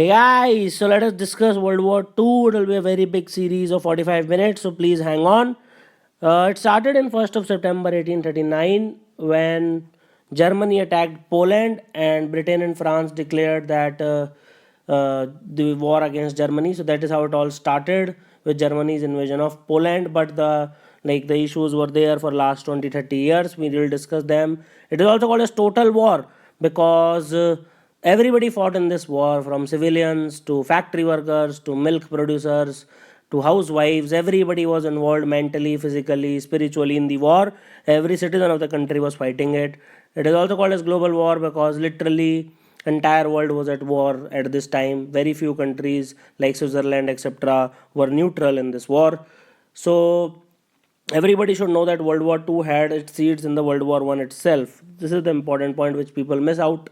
Hey guys, so let us discuss World War II. It will be a very big series of 45 minutes, so please hang on. It started in 1st of September 1839 when Germany attacked Poland and Britain and France declared that the war against Germany. So that is how it all started with Germany's invasion of Poland. But the issues were there for last 20-30 years. We will discuss them. It is also called as total war because everybody fought in this war, from civilians to factory workers to milk producers to housewives. Everybody was involved mentally, physically, spiritually in the war. Every citizen of the country was fighting it. It is also called as global war because literally entire world was at war at this time. Very few countries like Switzerland, etc., were neutral in this war. So everybody should know that World War II had its seeds in the World War One itself. This is the important point which people miss out.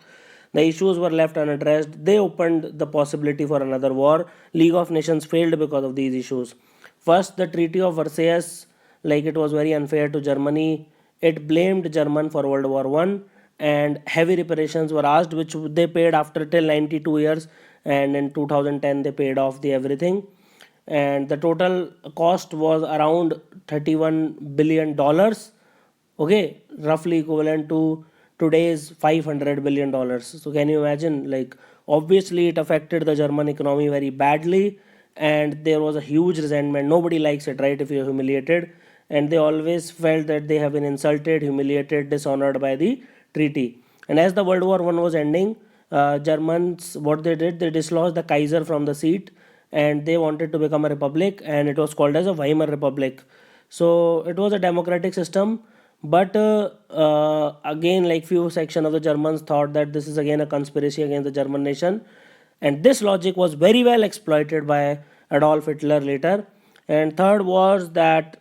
The issues were left unaddressed. They opened the possibility for another war. League of Nations failed because of these issues. First, the Treaty of Versailles, like it was very unfair to Germany. It blamed German for World War One, and heavy reparations were asked, which they paid after till 92 years, and in 2010 they paid off the everything, and the total cost was around $31 billion. Okay, roughly equivalent to today's $500 billion. So can you imagine, like, obviously it affected the German economy very badly, and there was a huge resentment. Nobody likes it, right, if you're humiliated, and they always felt that they have been insulted, humiliated, dishonored by the treaty. And as the World War One was ending, Germans, what they did, they dislodged the Kaiser from the seat, and they wanted to become a republic, and it was called as a Weimar Republic. So it was a democratic system, but again, like, few section of the Germans thought that this is again a conspiracy against the German nation, and this logic was very well exploited by Adolf Hitler later. And third was that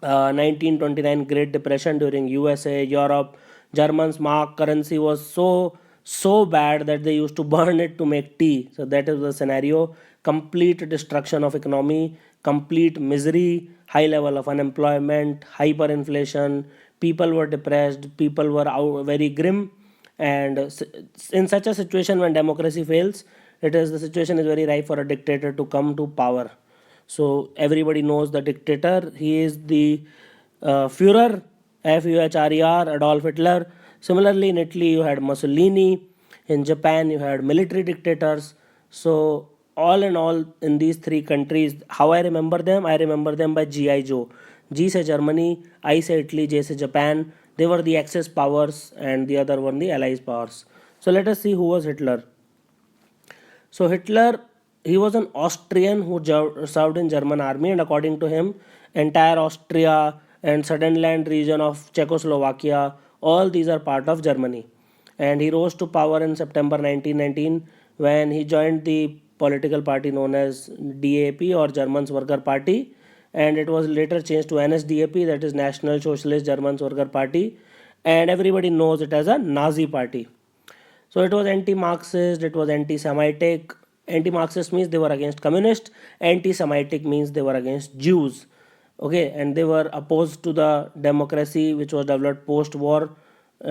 1929 Great Depression during USA, Europe. German's mark currency was so bad that they used to burn it to make tea. So that is the scenario. Complete destruction of economy, complete misery, high level of unemployment, hyperinflation. People were depressed. People were very grim. And in such a situation, when democracy fails, the situation is very ripe for a dictator to come to power. So everybody knows the dictator. He is the Führer, Fuhrer, Adolf Hitler. Similarly, in Italy, you had Mussolini. In Japan, you had military dictators. So all in all, in these three countries, how I remember them? I remember them by GI Joe. G say Germany, I say Italy, J say Japan. They were the Axis powers, and the other one the Allies powers. So let us see who was Hitler. So Hitler, he was an Austrian who served in German army, and according to him, entire Austria and Sudetenland region of Czechoslovakia, all these are part of Germany. And he rose to power in September 1919 when he joined the political party known as DAP, or Germans Worker Party, and it was later changed to NSDAP, that is National Socialist Germans Worker Party, and everybody knows it as a Nazi party. So it was anti-Marxist, it was anti-Semitic. Anti-Marxist means they were against communists. Anti-Semitic means they were against Jews. Okay, and they were opposed to the democracy which was developed post-war,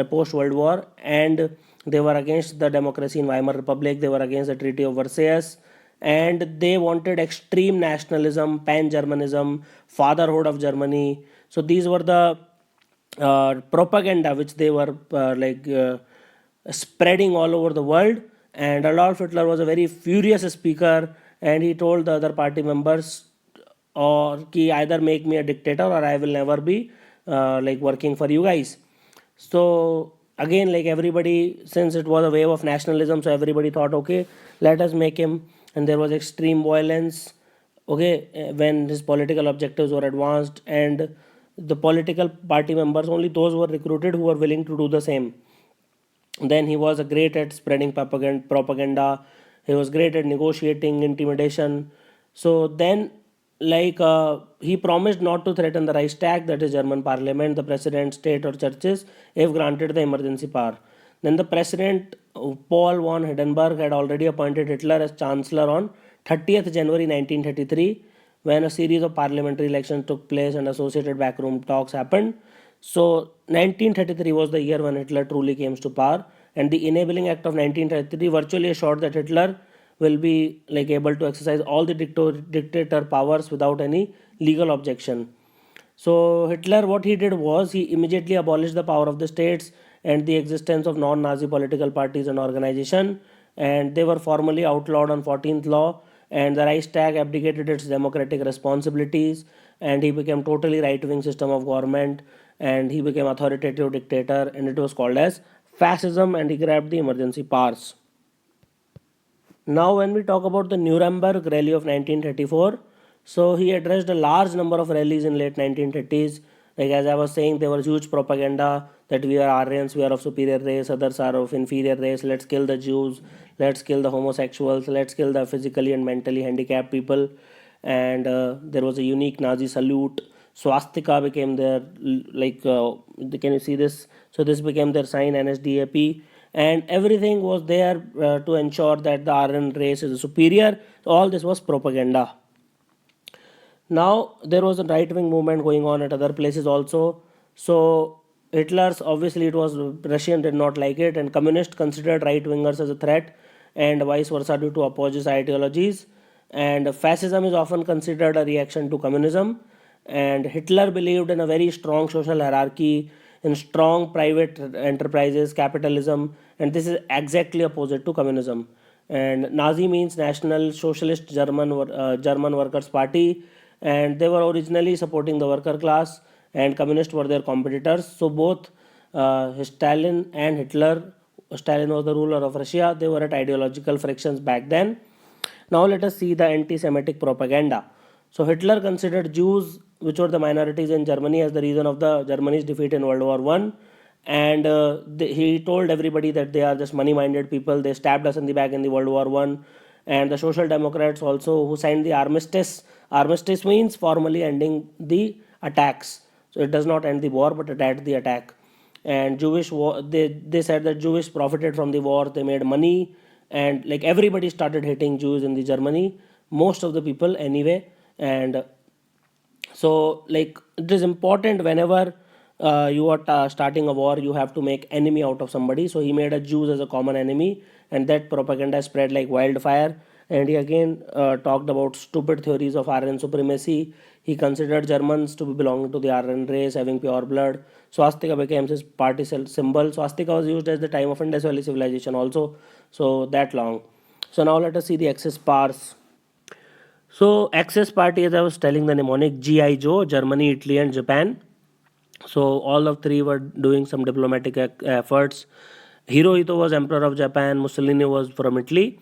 post-World War, and they were against the democracy in Weimar Republic. They were against the Treaty of Versailles, and they wanted extreme nationalism, pan-Germanism, fatherhood of Germany. So these were the propaganda which they were spreading all over the world. And Adolf Hitler was a very furious speaker, and he told the other party members, or ki either make me a dictator or I will never be working for you guys. So again, like, everybody, since it was a wave of nationalism, so everybody thought, okay, let us make him. And there was extreme violence, okay, when his political objectives were advanced, and the political party members, only those were recruited who were willing to do the same. Then he was great at spreading propaganda. He was great at negotiating, intimidation. So then, he promised not to threaten the Reichstag, that is German parliament, the president, state, or churches, if granted the emergency power. Then the president, Paul von Hindenburg, had already appointed Hitler as chancellor on 30th January 1933, when a series of parliamentary elections took place and associated backroom talks happened. So 1933 was the year when Hitler truly came to power, and the Enabling Act of 1933 virtually assured that Hitler will be like able to exercise all the dictator powers without any legal objection. So Hitler, what he did was he immediately abolished the power of the states and the existence of non-Nazi political parties and organization, and they were formally outlawed on 14th law. And the Reichstag abdicated its democratic responsibilities, and he became totally right-wing system of government, and he became authoritative dictator, and it was called as fascism, and he grabbed the emergency powers. Now, when we talk about the Nuremberg Rally of 1934, so he addressed a large number of rallies in late 1930s. Like as I was saying, there was huge propaganda that we are Aryans, we are of superior race, others are of inferior race. Let's kill the Jews, let's kill the homosexuals, let's kill the physically and mentally handicapped people. And there was a unique Nazi salute. Swastika became their can you see this? So this became their sign, NSDAP, and everything was there to ensure that the Aryan race is superior. All this was propaganda. Now there was a right wing movement going on at other places also. So Hitler's, obviously it was Russian did not like it, and communists considered right wingers as a threat, and vice versa due to opposite ideologies. And fascism is often considered a reaction to communism. And Hitler believed in a very strong social hierarchy, in strong private enterprises, capitalism, and this is exactly opposite to communism. And Nazi means National Socialist German Workers' Party, and they were originally supporting the worker class, and communists were their competitors. So both Stalin and Hitler, Stalin was the ruler of Russia, they were at ideological frictions back then. Now let us see the anti-Semitic propaganda. So Hitler considered Jews, which were the minorities in Germany, as the reason of the Germany's defeat in World War One, and he told everybody that they are just money-minded people. They stabbed us in the back in the World War One, and the Social Democrats also, who signed the armistice. Armistice means formally ending the attacks. So it does not end the war, but it ends the attack. And Jewish war, they said that Jewish profited from the war. They made money, and like everybody started hating Jews in the Germany. Most of the people anyway, and so like it is important whenever you are starting a war, you have to make enemy out of somebody. So he made a Jews as a common enemy, and that propaganda spread like wildfire. And he again talked about stupid theories of Aryan supremacy. He considered Germans to be belonging to the Aryan race, having pure blood. Swastika became his party symbol. Swastika was used at the time of Indus Valley civilization also, so that long. So now let us see the Axis powers. So Axis party, as I was telling the mnemonic, GI Joe, Germany, Italy, and Japan. So all of three were doing some diplomatic efforts. Hirohito was emperor of Japan. Mussolini was from Italy.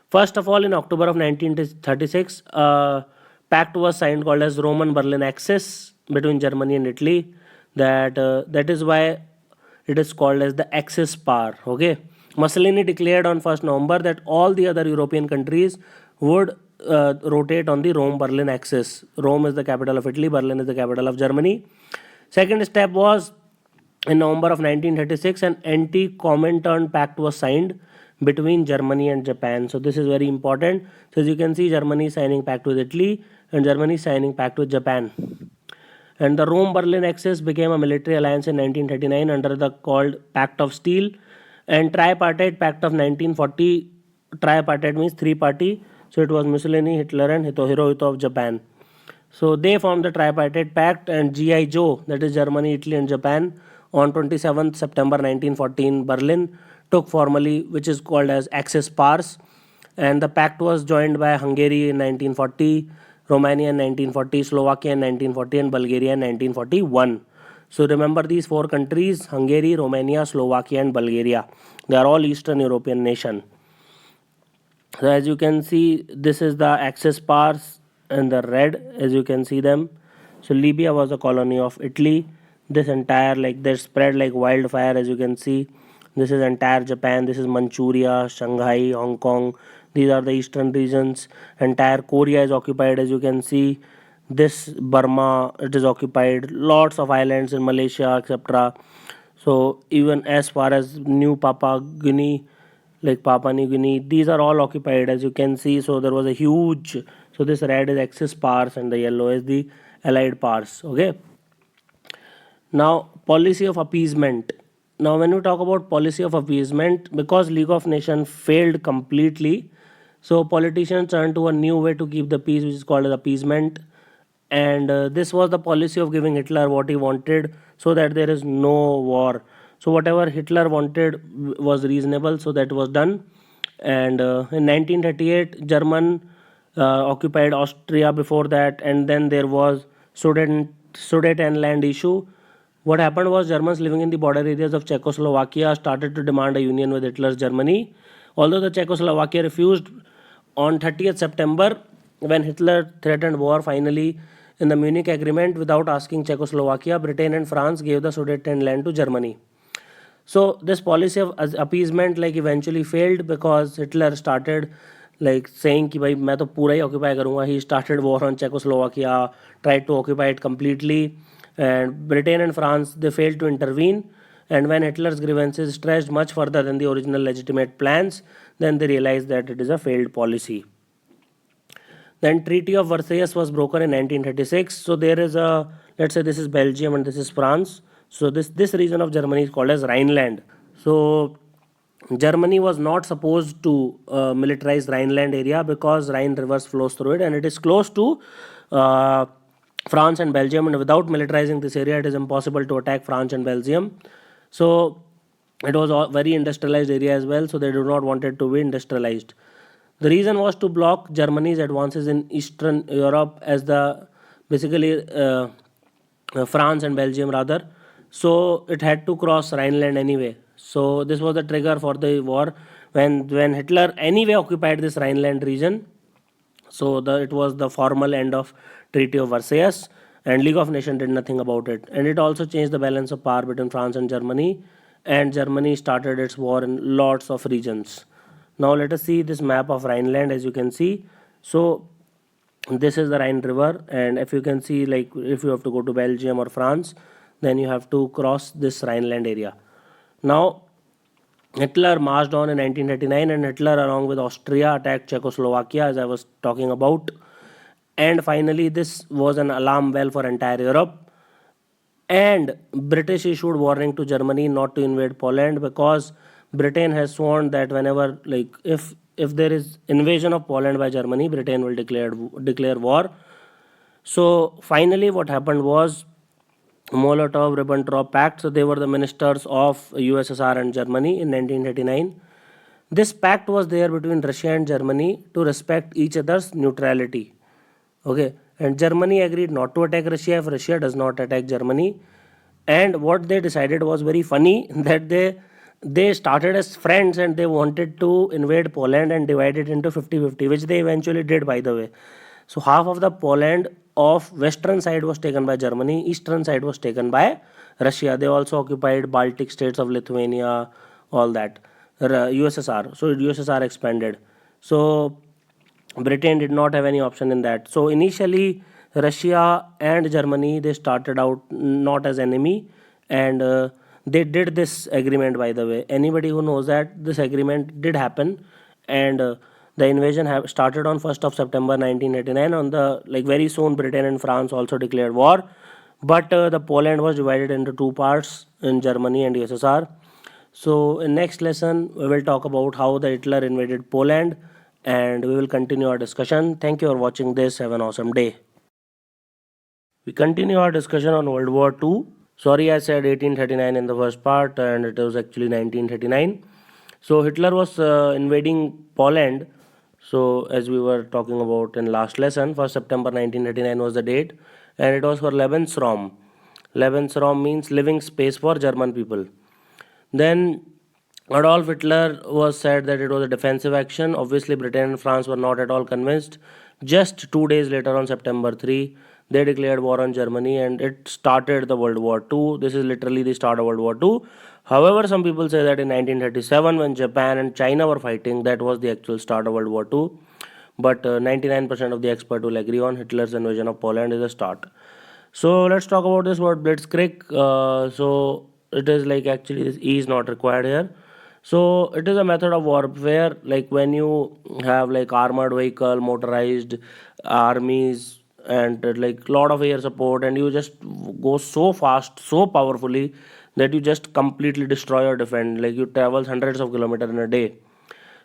First of all, in October of 1936, a pact was signed called as Roman-Berlin Axis between Germany and Italy. That is why it is called as the Axis power. Okay, Mussolini declared on 1st November that all the other European countries would rotate on the Rome-Berlin axis. Rome is the capital of Italy. Berlin is the capital of Germany. Second step was in November of 1936, an anti-Comintern pact was signed between Germany and Japan. So this is very important. So as you can see, Germany signing pact with Italy and Germany signing pact with Japan. And the Rome-Berlin Axis became a military alliance in 1939 under the called Pact of Steel. And Tripartite Pact of 1940, tripartite means three party. So it was Mussolini, Hitler, and Hirohito of Japan. So they formed the Tripartite Pact, and GI Joe, that is Germany, Italy, and Japan, on 27th September 1914, Berlin took formally, which is called as Axis powers. And the pact was joined by Hungary in 1940, Romania in 1940, Slovakia in 1940, and Bulgaria in 1941. So remember these four countries: Hungary, Romania, Slovakia, and Bulgaria. They are all Eastern European nation. So as you can see, this is the Axis powers in the red, as you can see them. So Libya was a colony of Italy. This entire, like, they spread like wildfire, as you can see. This is entire Japan. This is Manchuria, Shanghai, Hong Kong. These are the eastern regions. Entire Korea is occupied, as you can see. This Burma, it is occupied. Lots of islands in Malaysia, etc. So even as far as New Papua Guinea, like Papua New Guinea, these are all occupied, as you can see. So there was a huge, so this red is Axis powers and the yellow is the Allied powers. Okay. Now policy of appeasement. Now when we talk about policy of appeasement, because League of Nations failed completely, So politicians turned to a new way to keep the peace, which is called as appeasement. And this was the policy of giving Hitler what he wanted, so that there is no war. So whatever Hitler wanted was reasonable, so that was done. And in 1938, German occupied Austria before that, and then there was Sudetenland issue. What happened was Germans living in the border areas of Czechoslovakia started to demand a union with Hitler's Germany. Although the Czechoslovakia refused, on 30th September, when Hitler threatened war finally in the Munich Agreement, without asking Czechoslovakia, Britain and France gave the Sudetenland to Germany. So this policy of appeasement like eventually failed because Hitler started like saying कि भाई मैं तो पूरा ही occupy करूँगा. He started war on Czechoslovakia, tried to occupy it completely, and Britain and France, they failed to intervene. And when Hitler's grievances stretched much further than the original legitimate plans, then they realized that it is a failed policy. Then Treaty of Versailles was broken in 1936. So there is a, let's say this is Belgium and this is France. So this region of Germany is called as Rhineland. So Germany was not supposed to militarize Rhineland area because Rhine rivers flows through it, and it is close to uh, France and Belgium. And without militarizing this area, it is impossible to attack France and Belgium. So it was a very industrialized area as well. So they do not want it to be industrialized. The reason was to block Germany's advances in Eastern Europe, as the basically France and Belgium rather. So it had to cross Rhineland anyway. So this was the trigger for the war when Hitler anyway occupied this Rhineland region. So it was the formal end of Treaty of Versailles, and League of Nations did nothing about it. And it also changed the balance of power between France and Germany, and Germany started its war in lots of regions. Now let us see this map of Rhineland. As you can see, so this is the Rhine river, and if you can see, like if you have to go to Belgium or France, then you have to cross this Rhineland area. Now Hitler marched on in 1939, and Hitler along with Austria attacked Czechoslovakia, as I was talking about. And finally this was an alarm bell for entire Europe, and British issued warning to Germany not to invade Poland, because Britain has sworn that whenever, like if there is invasion of Poland by Germany, Britain will declare war. So finally what happened was Molotov-Ribbentrop Pact. So they were the ministers of USSR and Germany in 1939. This pact was there between Russia and Germany to respect each other's neutrality. Okay, and Germany agreed not to attack Russia if Russia does not attack Germany. And what they decided was very funny that they started as friends and they wanted to invade Poland and divide it into 50-50, which they eventually did, by the way. So half of the Poland of western side was taken by Germany, eastern side was taken by Russia. They also occupied Baltic states of Lithuania, all that. USSR. So USSR expanded. So Britain did not have any option in that. So initially, Russia and Germany, they started out not as enemy, and they did this agreement. By the way, anybody who knows that this agreement did happen, and the invasion started on 1st of September 1989. On the, like, very soon, Britain and France also declared war, but the Poland was divided into two parts in Germany and USSR. So in next lesson, we will talk about how the Hitler invaded Poland, and we will continue our discussion. Thank you for watching this. Have an awesome day. We continue our discussion on World War II. Sorry, I said 1839 in the first part, and it was actually 1939. So Hitler was invading Poland. So as we were talking about in last lesson, 1st September 1939 was the date, and it was for Lebensraum. Lebensraum means living space for German people. Then Adolf Hitler was said that it was a defensive action. Obviously, Britain and France were not at all convinced. Just 2 days later, on September 3, they declared war on Germany, and it started the World War II. This is literally the start of World War II. However, some people say that in 1937, when Japan and China were fighting, that was the actual start of World War II. But 99% of the experts will agree on Hitler's invasion of Poland is a start. So let's talk about this word blitzkrieg. So it is like, actually this E is not required here. So it is a method of warfare, like when you have like armored vehicle, motorized armies, and like lot of air support, and you just go so fast, so powerfully, that you just completely destroy or defend. Like you travel hundreds of kilometers in a day.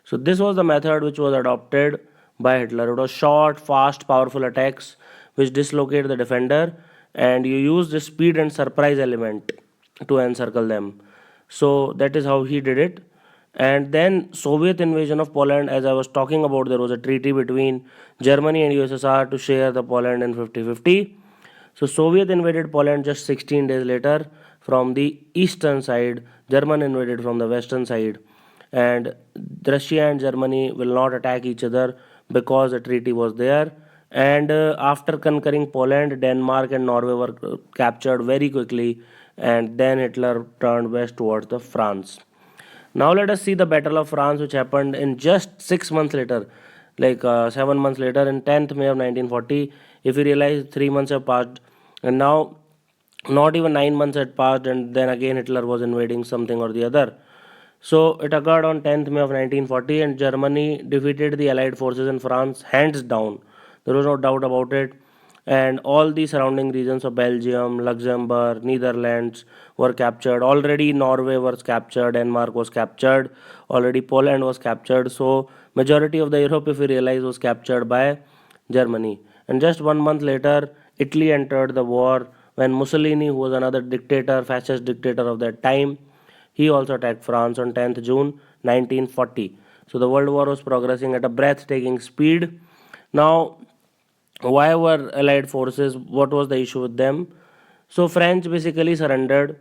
So this was the method which was adopted by Hitler. It was short, fast, powerful attacks which dislocate the defender, and you use the speed and surprise element to encircle them. So that is how he did it. And then Soviet invasion of Poland, as I was talking about, there was a treaty between Germany and USSR to share the Poland in 50-50. So Soviet invaded Poland just 16 days later from the eastern side. German invaded from the western side, and Russia and Germany will not attack each other because a treaty was there. And after conquering Poland, Denmark and Norway were captured very quickly, and then Hitler turned west towards the France. Now let us see the Battle of France, which happened in just 6 months later, like 7 months later, in 10th May of 1940. If you realize, 3 months have passed, and now not even 9 months had passed, and then again Hitler was invading something or the other. So it occurred on 10th May of 1940, and Germany defeated the Allied forces in France hands down. There was no doubt about it. And all the surrounding regions of Belgium, Luxembourg, Netherlands were captured. Already Norway was captured, Denmark was captured, already Poland was captured. So majority of the Europe, if we realize, was captured by Germany. And just 1 month later, Italy entered the war when Mussolini, who was another dictator, fascist dictator of that time, he also attacked France on 10th June 1940. So the World War was progressing at a breathtaking speed. Now, why were Allied forces? What was the issue with them? So French basically surrendered.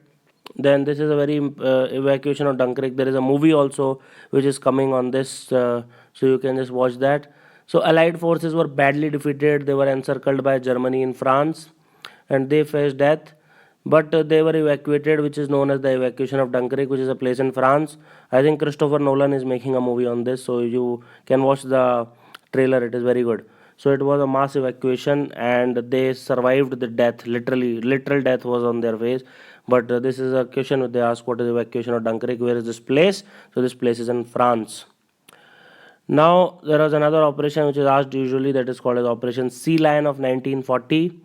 Then this is a very evacuation of Dunkirk. There is a movie also which is coming on this, so you can just watch that. So Allied forces were badly defeated. They were encircled by Germany and France, and they faced death. But they were evacuated, which is known as the evacuation of Dunkirk, which is a place in France. I think Christopher Nolan is making a movie on this, so you can watch the trailer. It is very good. So it was a mass evacuation, and they survived the death. Literally, literal death was on their face. But this is a question that they ask: what is evacuation of Dunkirk? Where is this place? So this place is in France. Now there was another operation which is asked usually, that is called as Operation Sea Lion of 1940.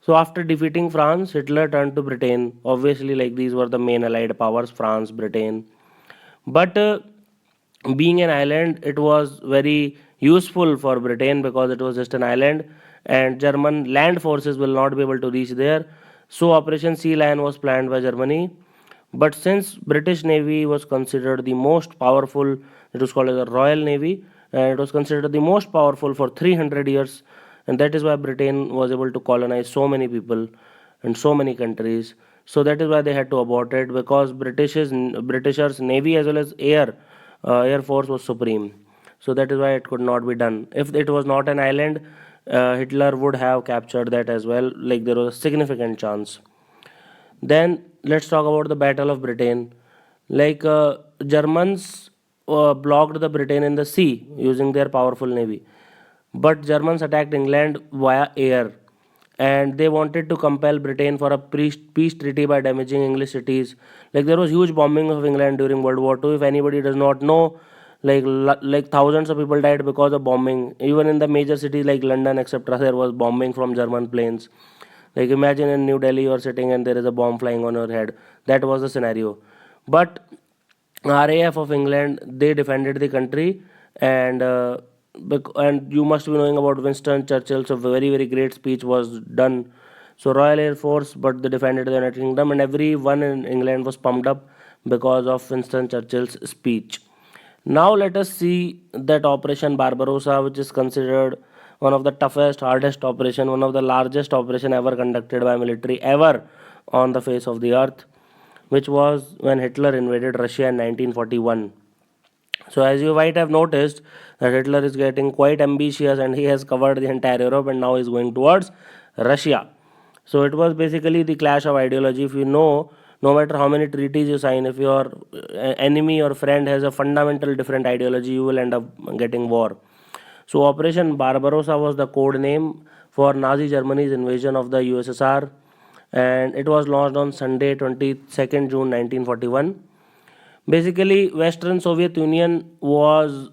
So after defeating France, Hitler turned to Britain. Obviously, like these were the main allied powers: France, Britain. But being an island, it was very useful for Britain because it was just an island, and German land forces will not be able to reach there. So Operation Sea Lion was planned by Germany. But since British Navy was considered the most powerful, it was called as the Royal Navy, and it was considered the most powerful for 300 years, and that is why Britain was able to colonize so many people and so many countries. So that is why they had to abort it, because Britishers Navy as well as Air Force was supreme. So that is why it could not be done. If it was not an island, Hitler would have captured that as well. Like there was a significant chance. Then let's talk about the Battle of Britain. Like Germans blocked the Britain in the sea using their powerful navy, but Germans attacked England via air, and they wanted to compel Britain for a peace treaty by damaging English cities. Like there was huge bombing of England during World War II. If anybody does not know, like thousands of people died because of bombing. Even in the major cities like London, etc., there was bombing from German planes. Like imagine in New Delhi you are sitting and there is a bomb flying on your head. That was the scenario. But RAF of England, they defended the country, and and you must be knowing about Winston Churchill. So very very great speech was done. So Royal Air Force, but they defended the United Kingdom, and everyone in England was pumped up because of Winston Churchill's speech. Now let us see that Operation Barbarossa, which is considered one of the toughest, hardest operation, one of the largest operation ever conducted by military ever on the face of the earth, which was when Hitler invaded Russia in 1941. So as you might have noticed that Hitler is getting quite ambitious, and he has covered the entire Europe, and now is going towards Russia. So it was basically the clash of ideology. If you know, no matter how many treaties you sign, if your enemy or friend has a fundamental different ideology, you will end up getting war. So Operation Barbarossa was the code name for Nazi Germany's invasion of the USSR, and it was launched on Sunday 22nd June 1941. Basically, Western Soviet Union was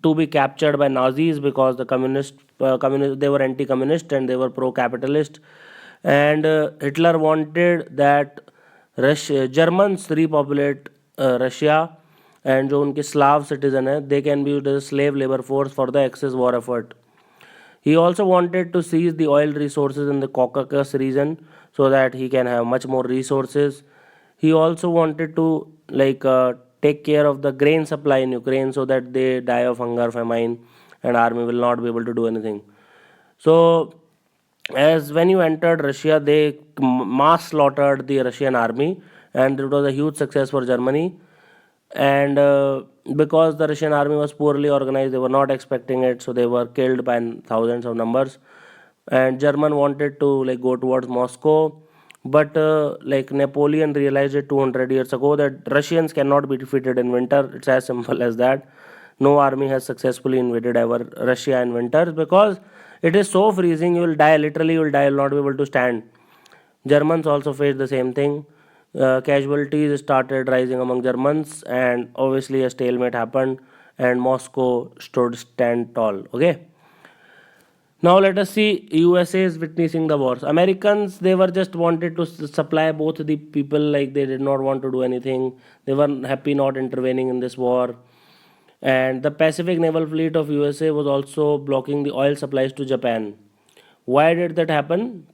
to be captured by Nazis because the communist, they were anti-communist and they were pro-capitalist, and Hitler wanted that Germans repopulate Russia, and जो उनके Slav citizen है they can be used as a slave labor force for the excess war effort. He also wanted to seize the oil resources in the Caucasus region so that he can have much more resources. He also wanted to take care of the grain supply in Ukraine so that they die of hunger, famine, and army will not be able to do anything. So, as when you entered Russia, they mass slaughtered the Russian army, and it was a huge success for Germany. And because the Russian army was poorly organized, they were not expecting it, so they were killed by thousands of numbers. And German wanted to go towards Moscow, but Napoleon realized it 200 years ago that Russians cannot be defeated in winter. It's as simple as that. No army has successfully invaded ever Russia in winters because it is so freezing. You will die, literally you will die, you will not be able to stand. Germans also faced the same thing. Casualties started rising among Germans, and obviously a stalemate happened, and Moscow stood stand tall. Okay. Now let us see USA is witnessing the wars. Americans, they were just wanted to supply both the people, like they did not want to do anything. They were happy not intervening in this war. And the Pacific Naval Fleet of USA was also blocking the oil supplies to Japan. Why did that happen?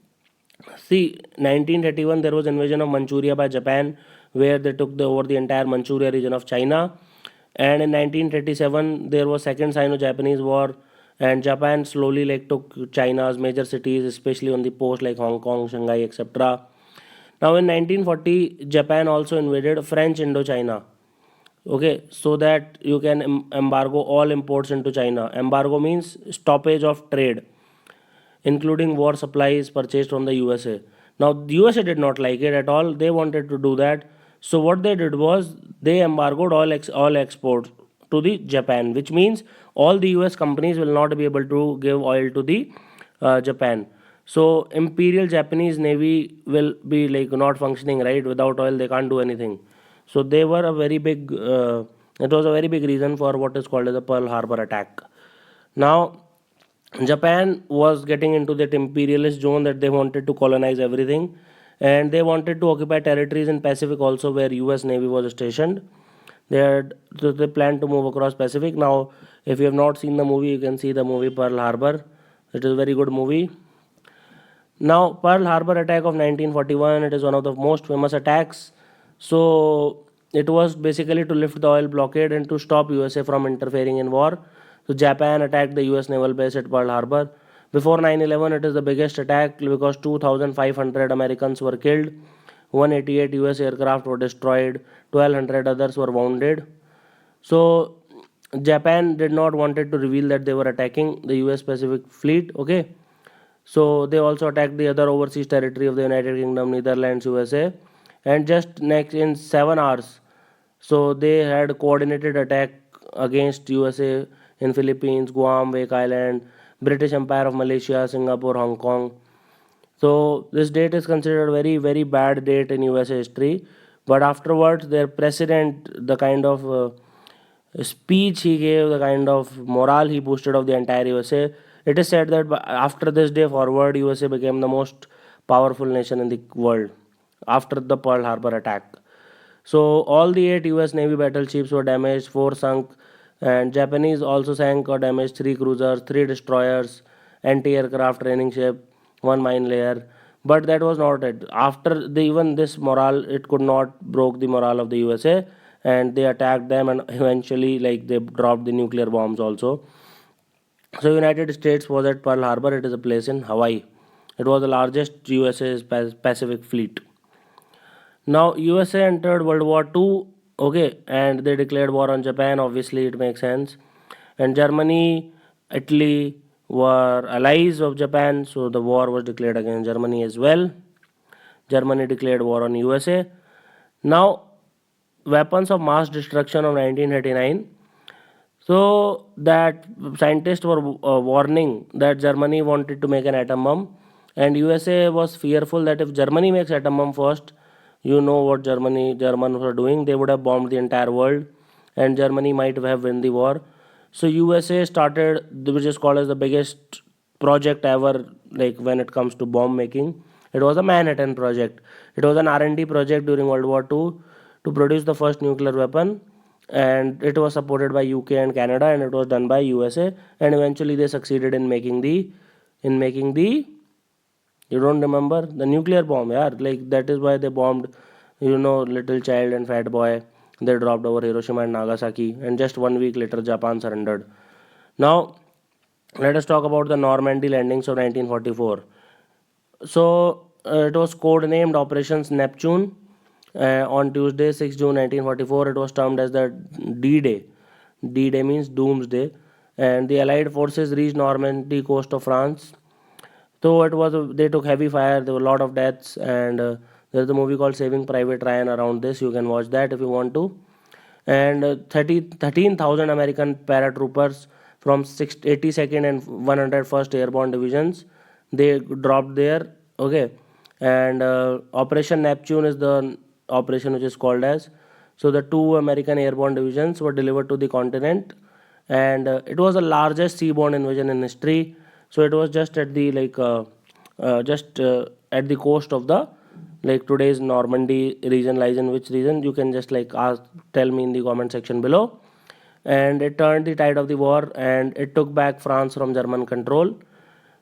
See, 1931 there was invasion of Manchuria by Japan, where they took over the entire Manchuria region of China. And in 1937 there was second Sino-Japanese war, and Japan slowly took China's major cities, especially on the coast like Hong Kong, Shanghai, etc. Now in 1940 Japan also invaded French Indochina. Okay, so that you can embargo all imports into China. Embargo means stoppage of trade, including war supplies purchased from the USA. Now, the USA did not like it at all. They wanted to do that. So, what they did was they embargoed all exports to the Japan, which means all the US companies will not be able to give oil to the Japan. So, Imperial Japanese Navy will be not functioning, right? Without oil, they can't do anything. So, they were a very big. It was a very big reason for what is called as the Pearl Harbor attack. Now, Japan was getting into that imperialist zone that they wanted to colonize everything, and they wanted to occupy territories in Pacific also where US Navy was stationed. They planned to move across Pacific. Now, if you have not seen the movie, you can see the movie Pearl Harbor. It is a very good movie. Now, Pearl Harbor attack of 1941, it is one of the most famous attacks. So, it was basically to lift the oil blockade and to stop USA from interfering in war. So, Japan attacked the US naval base at Pearl Harbor. Before 9/11, it is the biggest attack because 2,500 Americans were killed, 188 US aircraft were destroyed, 1,200 others were wounded. So, Japan did not wanted to reveal that they were attacking the US Pacific Fleet. Okay, so they also attacked the other overseas territory of the United Kingdom, Netherlands, USA, and just next in 7 hours, so they had coordinated attack against USA in Philippines, Guam, Wake Island, British Empire of Malaysia, Singapore, Hong Kong. So this date is considered very very bad date in USA history. But afterwards, their president, the kind of speech he gave, the kind of morale he boosted of the entire USA. It is said that after this day forward, USA became the most powerful nation in the world after the Pearl Harbor attack. So all the 8 US Navy battleships were damaged, 4 sunk, and Japanese also sank or damaged 3 cruisers, 3 destroyers, anti-aircraft training ship, 1 mine layer. But that was not it. After even this morale, it could not broke the morale of the USA, and they attacked them, and eventually they dropped the nuclear bombs also. So United States was at Pearl Harbor. It is a place in Hawaii. It was the largest USA's Pacific fleet. Now USA entered World War II, okay, and they declared war on Japan. Obviously, it makes sense. And Germany, Italy were allies of Japan, so the war was declared against Germany as well. Germany declared war on USA. Now, weapons of mass destruction of 1939. So that scientists were warning that Germany wanted to make an atom bomb, and USA was fearful that if Germany makes atom bomb first, you know what Germans were doing. They would have bombed the entire world, and Germany might have won the war. So USA started, which is called as the biggest project ever, when it comes to bomb making. It was a Manhattan Project. It was an R&D project during World War II to produce the first nuclear weapon, and it was supported by UK and Canada, and it was done by USA, and eventually they succeeded in making the you don't remember the nuclear bomb, yeah? Like that is why they bombed, little child and fat boy. They dropped over Hiroshima and Nagasaki, and just 1 week later, Japan surrendered. Now, let us talk about the Normandy landings of 1944. So, it was codenamed Operations Neptune. On Tuesday, 6 June 1944, it was termed as the D-Day. D-Day means Doomsday, and the Allied forces reached Normandy coast of France. So they took heavy fire. There were a lot of deaths, and there's a movie called Saving Private Ryan around this. You can watch that if you want to. And 13,000 American paratroopers from 82nd and 101st Airborne Divisions, they dropped there. Okay, and Operation Neptune is the operation which is called as. So the two American airborne divisions were delivered to the continent, and it was the largest seaborne invasion in history. So it was just at the just at the coast of the, like, today's Normandy region lies in which region. You can just like ask, tell me in the comment section below. And it turned the tide of the war, and it took back France from German control.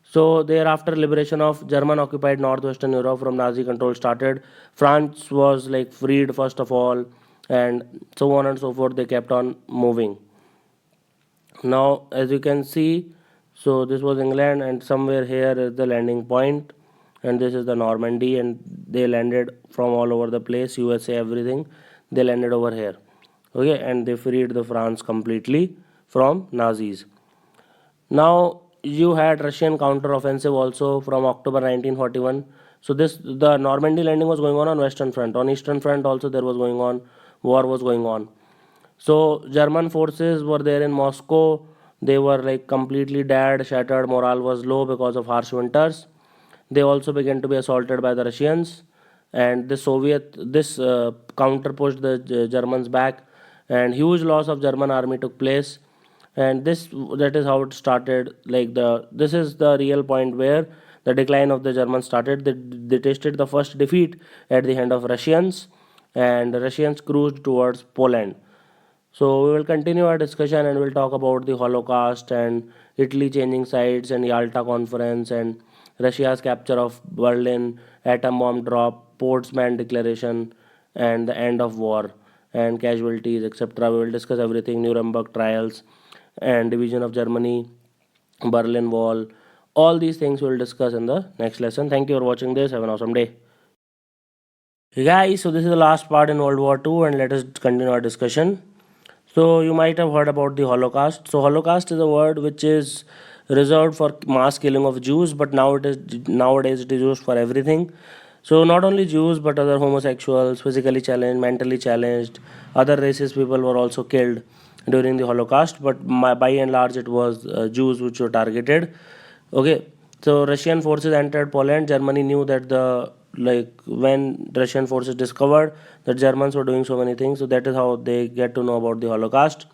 So thereafter, liberation of German occupied northwestern Europe from Nazi control started. France was like freed first of all, and so on and so forth. They kept on moving. Now, as you can see, so this was England, and somewhere here is the landing point, and this is the Normandy, and they landed from all over the place, USA, everything. They landed over here, okay, and they freed the France completely from Nazis. Now you had Russian counter-offensive also from October 1941. So the Normandy landing was going on Western Front. On Eastern Front also there was going on, war was going on. So German forces were there in Moscow. They were like completely dead, shattered. Morale was low because of harsh winters. They also began to be assaulted by the Russians, and this counter pushed the Germans back, and huge loss of German army took place. And that is how it started. Like this is the real point where the decline of the Germans started. They tasted the first defeat at the hand of Russians, and the Russians cruised towards Poland. So we will continue our discussion, and we'll talk about the Holocaust and Italy changing sides and Yalta Conference and Russia's capture of Berlin, atom bomb drop, Potsdam Declaration, and the end of war and casualties, etc. We will discuss everything: Nuremberg trials and division of Germany, Berlin Wall. All these things we'll discuss in the next lesson. Thank you for watching this. Have an awesome day. Hey guys, so this is the last part in World War II, and let us continue our discussion. So you might have heard about the Holocaust. So Holocaust is a word which is reserved for mass killing of Jews, but nowadays it is used for everything. So not only Jews but other homosexuals, physically challenged, mentally challenged, other races people were also killed during the Holocaust. But by and large, it was Jews which were targeted. Okay, so Russian forces entered Poland. Germany knew that when Russian forces discovered that Germans were doing so many things, so that is how they get to know about the Holocaust.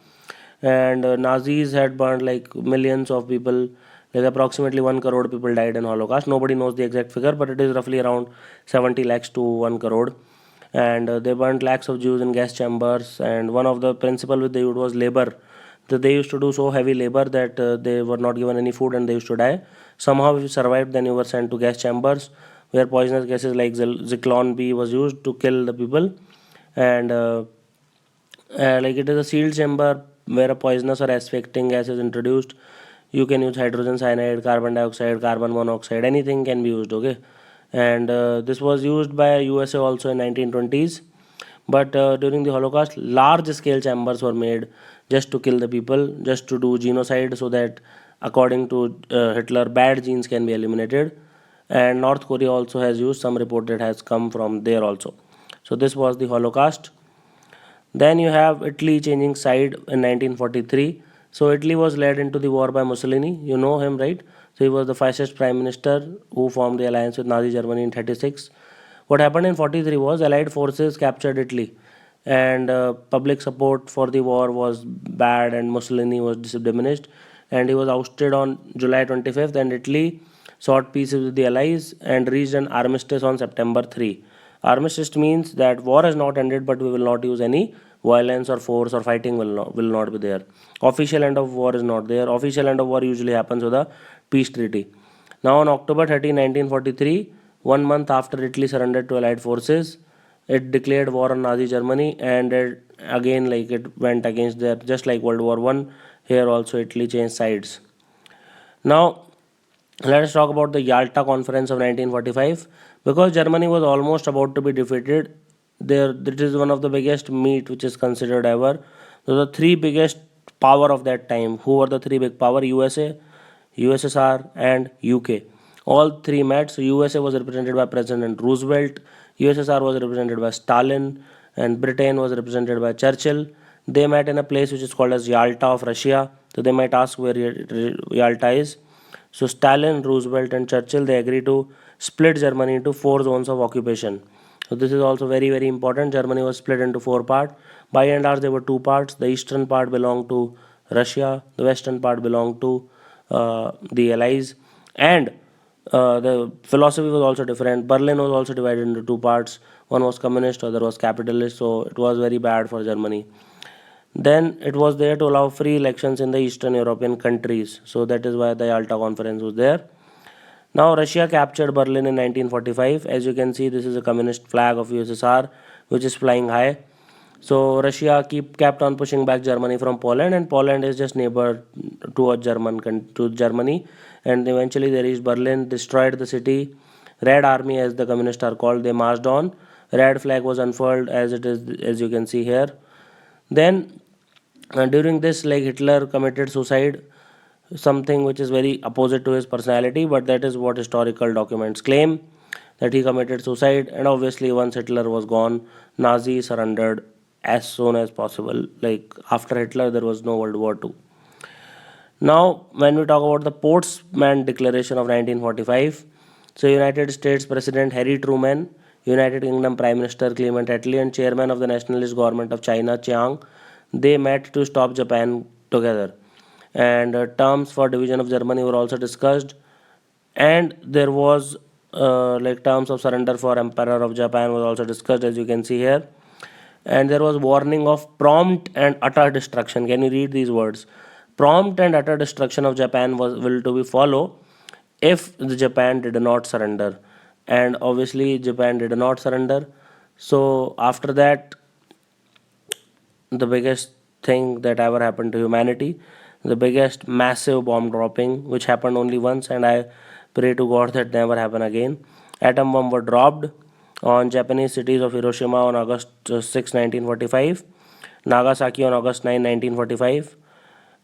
And Nazis had burned like millions of people, like approximately 1 crore people died in Holocaust. Nobody knows the exact figure, but it is roughly around 70 lakhs to 1 crore. And they burned lakhs of Jews in gas chambers. And one of the principle which they used was labor. That they used to do so heavy labor that they were not given any food and they used to die. Somehow, if you survived, then you were sent to gas chambers where poisonous gases like Zyklon B was used to kill the people. And like it is a sealed chamber where a poisonous or asphyxiating gas is introduced. You can use hydrogen cyanide, carbon dioxide, carbon monoxide, anything can be used. Okay, and this was used by USA also in 1920s. But during the Holocaust, large scale chambers were made just to kill the people, just to do genocide, so that according to Hitler, bad genes can be eliminated. And North Korea also has used some report that has come from there also. So this was the Holocaust. Then you have Italy changing side in 1943. So Italy was led into the war by Mussolini. You know him, right? So he was the fascist prime minister who formed the alliance with Nazi Germany in 36. What happened in 43 was Allied forces captured Italy, and public support for the war was bad, and Mussolini was diminished, and he was ousted on July 25th, and Italy sought peace with the Allies and reached an armistice on September 3. Armistice means that war has not ended, but we will not use any violence or force or fighting will not be there. Official end of war is not there. Official end of war usually happens with a peace treaty. Now on October 13, 1943, 1 month after Italy surrendered to Allied forces, it declared war on Nazi Germany, and again, like, it went against their, just like World War I. Here also Italy changed sides. Now let us talk about the Yalta Conference of 1945. Because Germany was almost about to be defeated, there it is one of the biggest meet which is considered ever. So the three biggest power of that time. Who were the three big power? USA, USSR, and UK. All three met. So USA was represented by President Roosevelt, USSR was represented by Stalin, and Britain was represented by Churchill. They met in a place which is called as Yalta of Russia. So they might ask where Yalta is. So Stalin, Roosevelt, and Churchill, they agreed to split Germany into four zones of occupation. So this is also very, very important. Germany was split into four parts. By and large, there were two parts. The eastern part belonged to Russia. The western part belonged to the Allies. And the philosophy was also different. Berlin was also divided into two parts. One was communist, other was capitalist. So it was very bad for Germany. Then it was there to allow free elections in the Eastern European countries. So that is why the Yalta Conference was there. Now Russia captured Berlin in 1945. As you can see, this is a communist flag of USSR which is flying high. So Russia kept on pushing back Germany from Poland, and Poland is just neighbor to Germany, and eventually they reached Berlin, destroyed the city. Red Army, as the communists are called, they marched on. Red flag was unfurled as it is, as you can see here. Then during this, like, Hitler committed suicide, something which is very opposite to his personality, but that is what historical documents claim, that he committed suicide. And obviously once Hitler was gone, Nazi surrendered as soon as possible. Like, after Hitler there was no World War II. Now when we talk about the Potsdam Declaration of 1945, so United States President Harry Truman, United Kingdom Prime Minister Clement Attlee, and Chairman of the Nationalist Government of China Chiang, they met to stop Japan together. And terms for division of Germany were also discussed, and there was like, terms of surrender for Emperor of Japan was also discussed, as you can see here. And there was warning of prompt and utter destruction. Can you read these words? Prompt and utter destruction of Japan was will to be follow if the Japan did not surrender. And obviously Japan did not surrender. So after that, the biggest thing that ever happened to humanity, the biggest massive bomb dropping, which happened only once, and I pray to God that never happen again. Atom bomb were dropped on Japanese cities of Hiroshima on August 6, 1945, Nagasaki on August 9, 1945,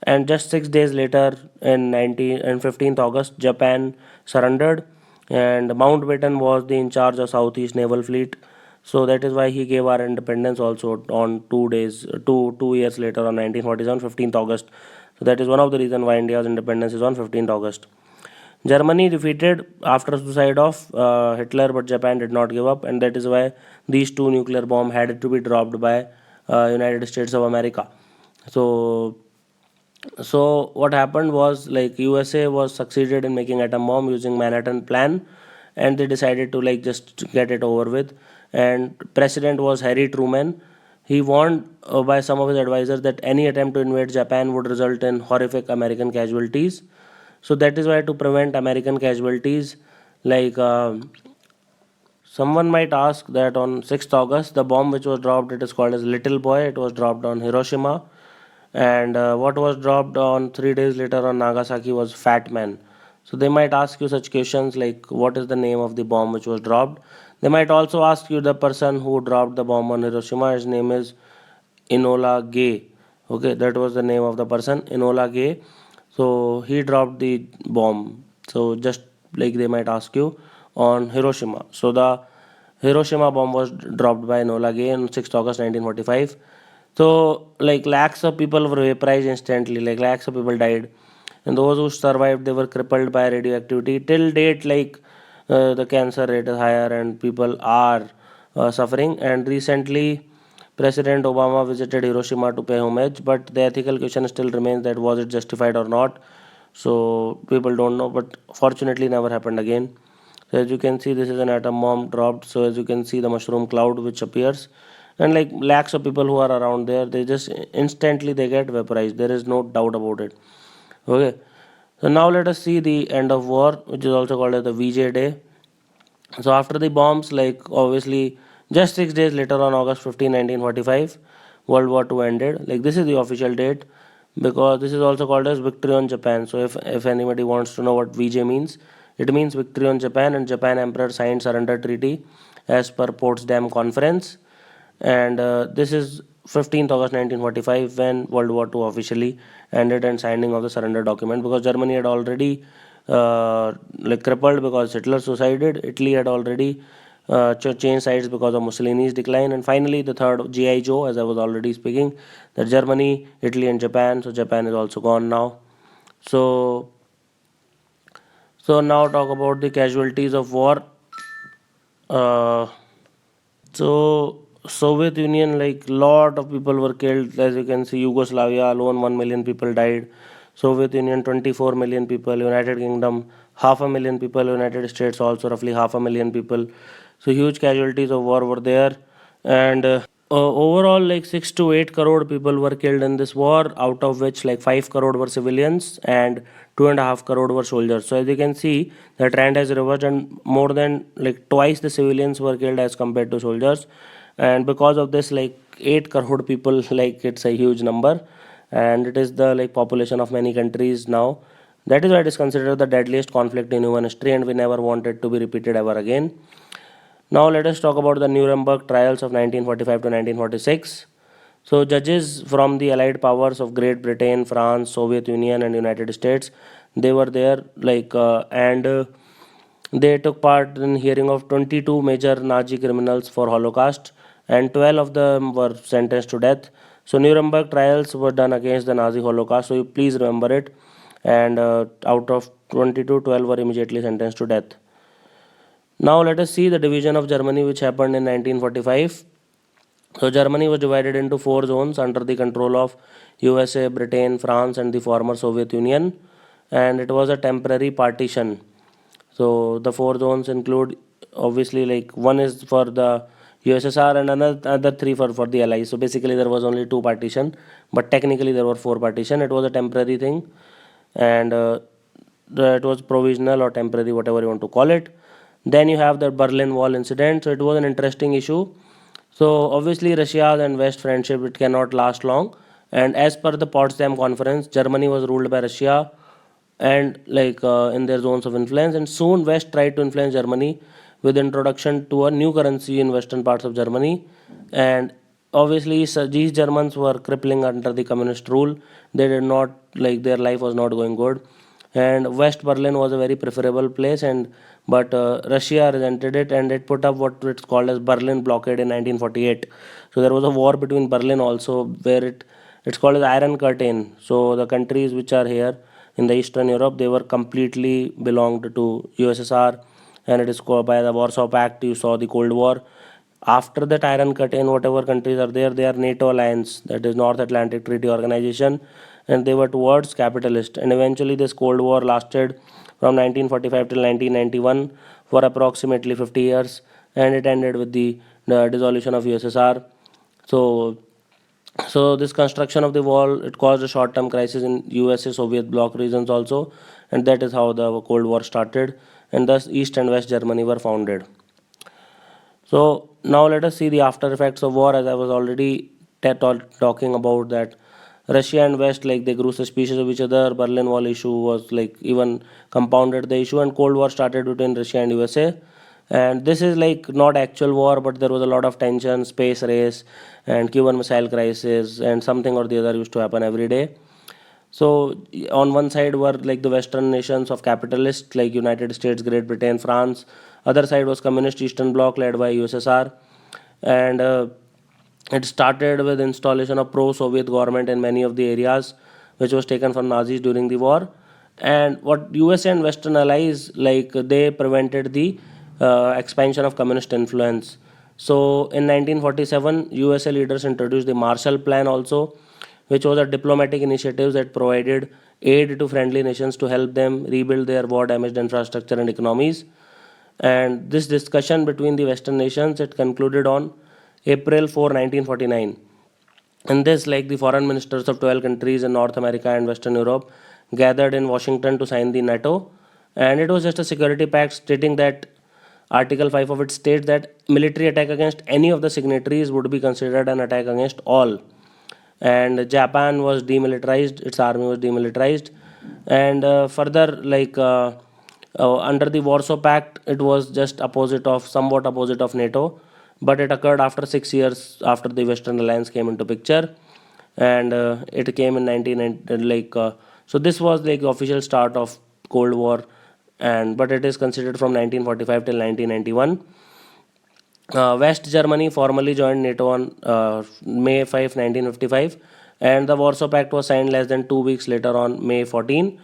and just 6 days later, in 15th August, Japan surrendered, and Mountbatten was the in charge of Southeast Naval Fleet. So that is why he gave our independence also on 2 days, 2 years later, on 1947, 15th August. So that is one of the reasons why India's independence is on 15th August. Germany defeated after suicide of Hitler, but Japan did not give up, and that is why these two nuclear bombs had to be dropped by United States of America. So what happened was, like, USA was succeeded in making atom bomb using Manhattan Plan, and they decided to, like, just get it over with. And president was Harry Truman. He warned by some of his advisors that any attempt to invade Japan would result in horrific American casualties. So that is why, to prevent American casualties, like, someone might ask that on 6th August, the bomb which was dropped, it is called as Little Boy. It was dropped on Hiroshima. And what was dropped on 3 days later on Nagasaki was Fat Man. So they might ask you such questions like, what is the name of the bomb which was dropped? They might also ask you the person who dropped the bomb on Hiroshima. His name is Enola Gay. Okay, that was the name of the person, Enola Gay. So he dropped the bomb. So just like they might ask you on Hiroshima. So the Hiroshima bomb was dropped by Enola Gay on 6th August 1945. So, like, lakhs of people were vaporized instantly, like lakhs of people died, and those who survived, they were crippled by radioactivity. Till date, like, the cancer rate is higher, and people are suffering. And recently, President Obama visited Hiroshima to pay homage, but the ethical question still remains, that was it justified or not. So people don't know, but fortunately, never happened again. So as you can see, this is an atom bomb dropped. So as you can see, the mushroom cloud which appears, and like lakhs of people who are around there, they just instantly they get vaporized. There is no doubt about it. Okay, so now let us see the end of war, which is also called as the VJ Day. So after the bombs, like obviously, just 6 days later on August 15, 1945, World War II ended. Like this is the official date because this is also called as victory on Japan. So if anybody wants to know what VJ means, it means victory on Japan, and Japan Emperor signed surrender treaty as per Potsdam Conference, and this is 15th August 1945 when World War II officially ended and signing of the surrender document, because Germany had already like crippled because Hitler suicided. Italy had already changed sides because of Mussolini's decline, and finally the third GI Joe, as I was already speaking, that Germany, Italy, and Japan. So Japan is also gone now. So now talk about the casualties of war. Uh, So Soviet Union, like lot of people were killed. As you can see, Yugoslavia alone 1 million people died. Soviet Union 24 million people. United Kingdom half a million people. United States also roughly half a million people. So huge casualties of war were there, and overall like 6 to 8 crore people were killed in this war, out of which like 5 crore were civilians and 2.5 crore were soldiers. So as you can see, the trend has reversed, and more than like twice the civilians were killed as compared to soldiers. And because of this, like 8 crore people, like it's a huge number, and it is the like population of many countries now. That is why it is considered the deadliest conflict in human history, and we never want it to be repeated ever again. Now let us talk about the Nuremberg trials of 1945 to 1946. So judges from the allied powers of Great Britain, France, Soviet Union, and United States, they were there, and they took part in hearing of 22 major Nazi criminals for Holocaust, and 12 of them were sentenced to death. So Nuremberg trials were done against the Nazi Holocaust. So you please remember it. And out of 22, 12 were immediately sentenced to death. Now let us see the division of Germany which happened in 1945. So Germany was divided into four zones under the control of USA, Britain, France, and the former Soviet Union, and it was a temporary partition. So the four zones include, obviously, like one is for the USSR and another three for the Allies. So basically there was only two partition, but technically there were four partition. It was a temporary thing, and it was provisional or temporary, whatever you want to call it. Then you have the Berlin Wall incident. So it was an interesting issue. So obviously Russia and West friendship, it cannot last long. And as per the Potsdam Conference, Germany was ruled by Russia and in their zones of influence. And soon West tried to influence Germany with introduction to a new currency in western parts of Germany. And obviously so these Germans were crippling under the communist rule. They did not, like, their life was not going good, and West Berlin was a very preferable place, and but Russia resented it, and it put up what it's called as Berlin blockade in 1948. So there was a war between Berlin also, where it's called as Iron Curtain. So the countries which are here in the Eastern Europe, they were completely belonged to USSR, and it is called by the Warsaw Pact. You saw the Cold War. After that Iron Curtain, whatever countries are there, they are NATO alliance, that is North Atlantic Treaty Organization, and they were towards capitalist. And eventually this Cold War lasted from 1945 till 1991 for approximately 50 years, and it ended with the dissolution of USSR. So this construction of the wall, it caused a short-term crisis in USA Soviet bloc regions also, and that is how the Cold War started, and thus East and West Germany were founded. So now let us see the after effects of war. As I was already talking about that, Russia and West, like, they grew suspicious of each other. Berlin Wall issue was like even compounded the issue, and Cold War started between Russia and USA. And this is like not actual war, but there was a lot of tension, space race, and Cuban Missile Crisis, and something or the other used to happen every day. So on one side were like the Western nations of capitalists like United States, Great Britain, France. Other side was communist Eastern Bloc led by USSR, and it started with installation of pro-Soviet government in many of the areas, which was taken from Nazis during the war. And what USA and Western allies, like, they prevented the expansion of communist influence. So in 1947, USA leaders introduced the Marshall Plan also, which was a diplomatic initiative that provided aid to friendly nations to help them rebuild their war damaged infrastructure and economies. And this discussion between the Western nations, it concluded on April 4, 1949. In this, like the foreign ministers of 12 countries in North America and Western Europe gathered in Washington to sign the NATO, and it was just a security pact stating that Article 5 of it states that military attack against any of the signatories would be considered an attack against all. And Japan was demilitarized; its army was demilitarized, and further, under the Warsaw Pact, it was just somewhat opposite of NATO, but it occurred after 6 years after the Western Alliance came into picture, and it came in 1990. So this was like the official start of Cold War, and but it is considered from 1945 till 1991. West Germany formally joined NATO on May 5, 1955, and the Warsaw Pact was signed less than 2 weeks later on May 14.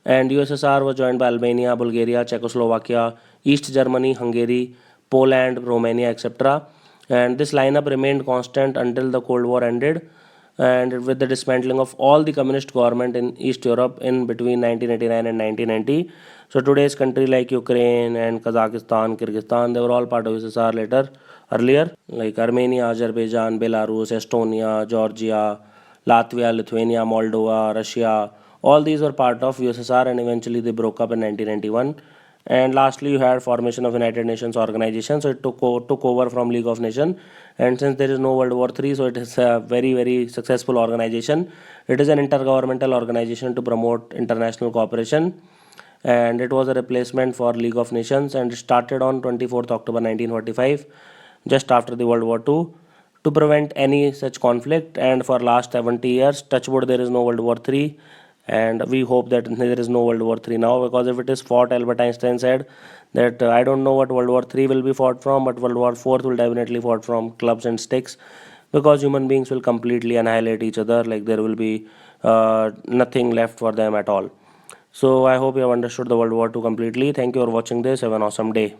And USSR was joined by Albania, Bulgaria, Czechoslovakia, East Germany, Hungary, Poland, Romania, etc. And this lineup remained constant until the Cold War ended, and with the dismantling of all the communist government in East Europe in between 1989 and 1990. So today's country like Ukraine and Kazakhstan, Kyrgyzstan, they were all part of USSR earlier, like Armenia, Azerbaijan, Belarus, Estonia, Georgia, Latvia, Lithuania, Moldova, Russia. All these were part of USSR, and eventually they broke up in 1991. And lastly, you had formation of United Nations organization. So it took over from League of Nations, and since there is no World War III, so it is a very successful organization. It is an intergovernmental organization to promote international cooperation, and it was a replacement for League of Nations, and it started on 24th October 1945, just after the World War II, to prevent any such conflict. And for last 70 years, touchwood, there is no World War III, and we hope that there is no World War III now, because if it is fought, Albert Einstein said that I don't know what World War III will be fought from, but World War IV will definitely fought from clubs and sticks, because human beings will completely annihilate each other. Like there will be nothing left for them at all. So I hope you have understood the World War II completely. Thank you for watching this. Have an awesome day.